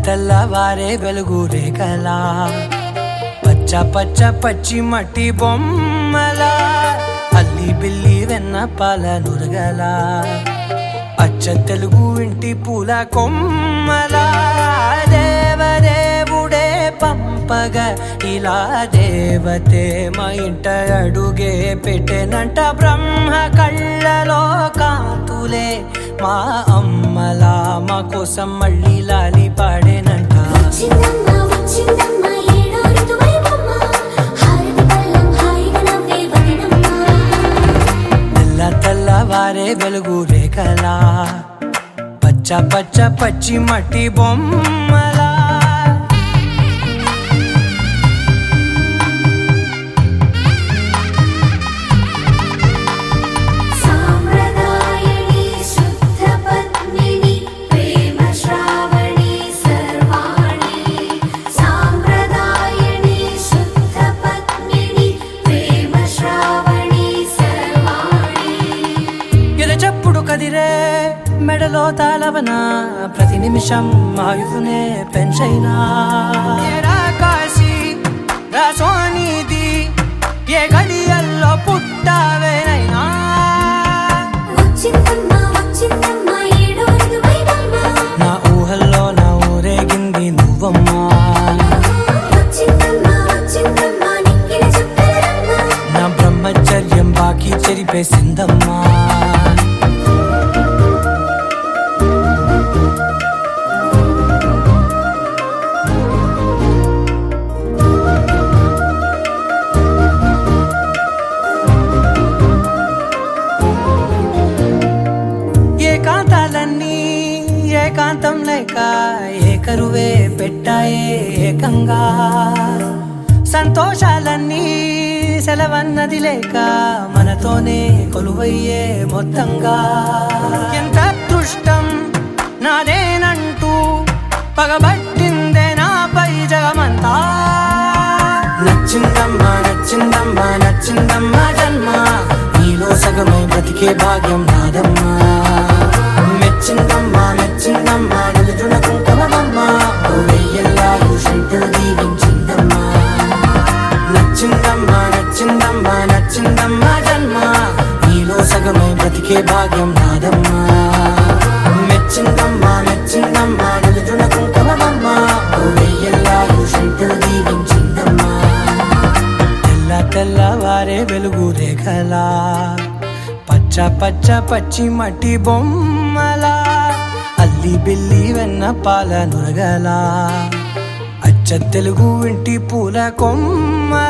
తెల్లవారే వెలుగు రేఖలా పచ్చ పచ్చ పచ్చి మట్టి బొమ్మలా అల్లి బిల్లి వెన్న పాల నురగలా అచ్చ తెలుగు ఇంటి పూల కొమ్మలా దేవదేవుడే పంపగా ఇలా దేవతే మా ఇంట అడుగే పెట్టెనంట బ్రహ్మ కళ్ళలో కాంతులే మా అమ్మలా మా కోసం మళ్ళీ లాలి పాడేనంట. తెల్లవారే వెలుగు రేఖలా పచ్చ పచ్చ పచ్చి మట్టి బొమ్మలా మెడలో తాళవన ప్రతి నిమిషం ఆయుధునే పెంచైనా కాశీ రాసోనిది ఏ గడియల్లో పుట్టావేనైనా నా ఊహల్లో నా ఊరేగింది నువ్వమ్మా నా బ్రహ్మచర్యం బాకీ చెరిపేసిందమ్మా ఏకాంతం లేక ఏకరువే పెట్టాయే ఏకంగా సంతోషాలన్నీ సెలవన్నది లేక మనతోనే కొలువయ్యే మొత్తంగా ఎంత అదృష్టం నాదేనంటూ పగబట్టిందే నాపై జగమంతా నచ్చిందమ్మా నచ్చిందమ్మా నచ్చిందమ్మా జన్మ నీలో సగమై బ్రతికే భాగ్యం నాదమ్మా మెచ్చిందమ్మా మెచ్చిందమ్మా నిలుచున కుంకుమమ్మా వెయ్యల్లాలు శంకులు దీవించిందమ్మా నచ్చిందమ్మా నచ్చిందమ్మా నచ్చిందమ్మా జన్మ నీలో సగమై బ్రతికే భాగ్యం నాదమ్మా మెచ్చిందమ్మా మెచ్చిందమ్మా నిలుచున కుంకుమమ్మా వెయ్యల్లాలు శంకులు దీవించిందమ్మా తెల్లవారే వెలుగు రేఖలా పచ్చ పచ్చ పచ్చి మట్టి బొమ్మలా అల్లి బిల్లి వెన్న పాల నురగలా అచ్చ తెలుగు ఇంటి పూల కొమ్మలా